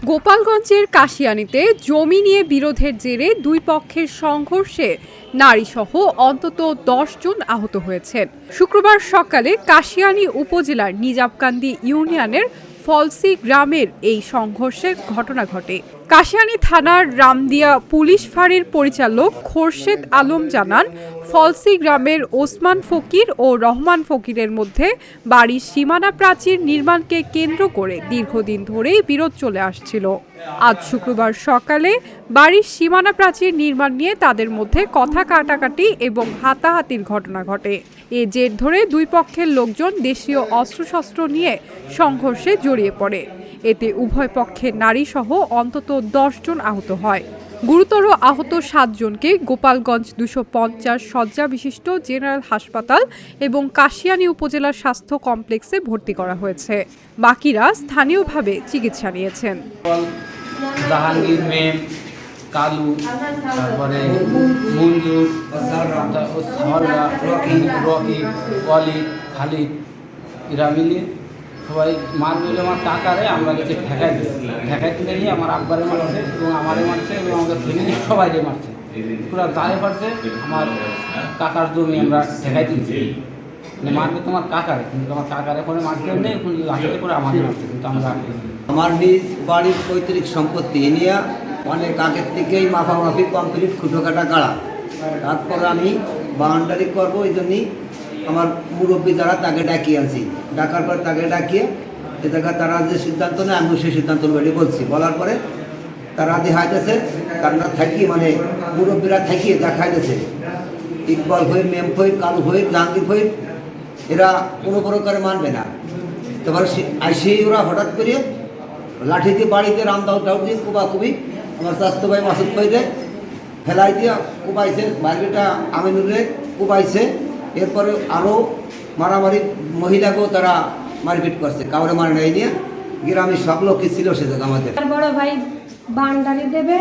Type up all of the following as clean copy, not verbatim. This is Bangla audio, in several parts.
গোপালগঞ্জের কাশিয়ানীতে জমি নিয়ে বিরোধের জেরে দুই পক্ষের সংঘর্ষে নারীসহ অন্তত ১০ জন আহত হয়েছেন। শুক্রবার সকালে কাশিয়ানী উপজেলার নিজাবকান্দি ইউনিয়নের ফলসি গ্রামের এই সংঘর্ষের ঘটনা ঘটে। কাশিয়ানী থানার রামদিয়া পুলিশ ফাঁড়ির পরিচালক খোরশেদ আলম জানান, ফলসি গ্রামের ওসমান ফকির ও রহমান ফকিরের মধ্যে বাড়ির সীমানা প্রাচীর নির্মাণকে কেন্দ্র করে দীর্ঘদিন ধরেই বিরোধ চলে আসছিল। আজ শুক্রবার সকালে বাড়ির সীমানা প্রাচীর নির্মাণ নিয়ে তাদের মধ্যে কথা কাটাকাটি এবং হাতাহাতির ঘটনা ঘটে। এ জের ধরে দুই পক্ষের লোকজন দেশীয় অস্ত্রশস্ত্র নিয়ে সংঘর্ষে জড়িয়ে পড়ে। এতে উভয় পক্ষের নারীসহ অন্তত ১০ জন আহত হয়। গুরুতর আহত ৭ জনকে গোপালগঞ্জ ২৫০ শয্যা বিশিষ্ট জেনারেল হাসপাতাল এবং কাশিয়ানী উপজেলা স্বাস্থ্য কমপ্লেক্সে ভর্তি করা হয়েছে। বাকিরা স্থানীয়ভাবে চিকিৎসা নিয়েছেন। জাহাঙ্গীর, মেম, কালু, তারপরে মঞ্জুর, রকি, অলি, খালিদ, এরা মিলিয়ে সবাই মার মিলে আমার টাকারে আমরা গেছি ঠেকাইতে নিয়ে আমার আব্বারে মারছে এবং আমারে মারছে এবং আমাদের ফ্যামিলির সবাইকে মারছে। পুরো দাঁড়ে পারছে আমার কাকার জমি আমরা ঠেকাই দিয়েছি। মানে মারবে তোমার কাকারে, কিন্তু আমার কাকারে পরে মারতে নেই, লাঠিতে করে আমাদের মারছে। কিন্তু আমরা আমার নিজ বাড়ির পৈতৃক সম্পত্তি এ নিয়ে অনেক আগের থেকেই মাফামাফি কমপ্লিট খুঁটোকাটা গাড়া। তারপর আমি বাউন্ডারি করবো, এই জন্যই আমার মুরব্বী যারা তাকে ডাকিয়ে আনছি। ডাকার পর তাকে ডাকিয়ে এ জায়গা তারা যে সিদ্ধান্ত নেয় আমি সেই সিদ্ধান্ত বলছি। বলার পরে তারা দেখাইতেছে, তারা থাকি মানে মুরব্বীরা থাকিয়ে দেখাইতেছে ইকবাল ভৈর, মেম ভৈর, কালু ভৈর, জাহাঙ্গীর ভৈর, এরা কোনো প্রকারে মানবে না। তারপরে সেই ওরা হঠাৎ করে লাঠি দিয়ে বাড়িতে রামদাউ টাউ দিয়ে কুবাকুবি আমার স্বাস্থ্য ভাই মাসুদ ভাইরে ফেলাই দিয়ে কুবাইছে, বাইরেটা আমিনুরে কুবাইছে। এরপরে আরও মারামারি, মহিলাকেও তারা মারপিট করছে, কাউরে মারে নাই নিয়ে গ্রামের সব লোকই ছিল সে জায়গা আমাদের। বড় ভাই বাউন্ডারি দেবে,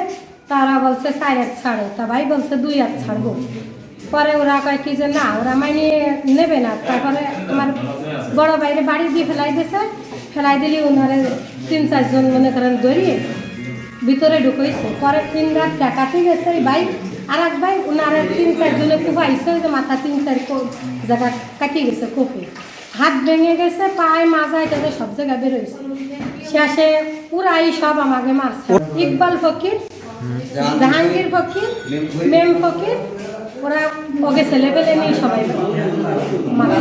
তারা বলছে 4 হাত ছাড়ো, তা ভাই বলছে 2 হাত ছাড়বো। পরে ওরা কয় কি যে না, ওরা মানিয়ে নেবে না। তারপরে আমার বড় ভাইরে বাড়ি দিয়ে ফেলাই দিয়েছে। ফেলাই দিলে ওনারে 3-4 জন মনে করেন ধরিয়ে ভিতরে ঢুকাইছে। পরে 3 রাত ডাকাতে গেছে ভাই, আর এক ভাই ওনারে 3-4 জনে কুপাইছে, যে মাথা 3-4 জায়গা কাটিয়ে গেছে, কোপে হাত ভেঙে গেছে, পায়ে মাজা এটাতে সব জায়গায় বেরোইছে। শেষে পুরাই সব আমাকে মারছে। ইকবাল ফকির, জাহাঙ্গীর ফকির, মেম ফকির, ওরা ওকে ছেলেপেলে নিয়ে সবাই মারা।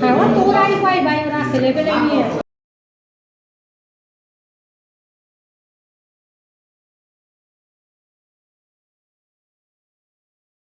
হ্যাঁ, ওরাই পাই ভাই, ওরা ছেলেপেলে নিয়ে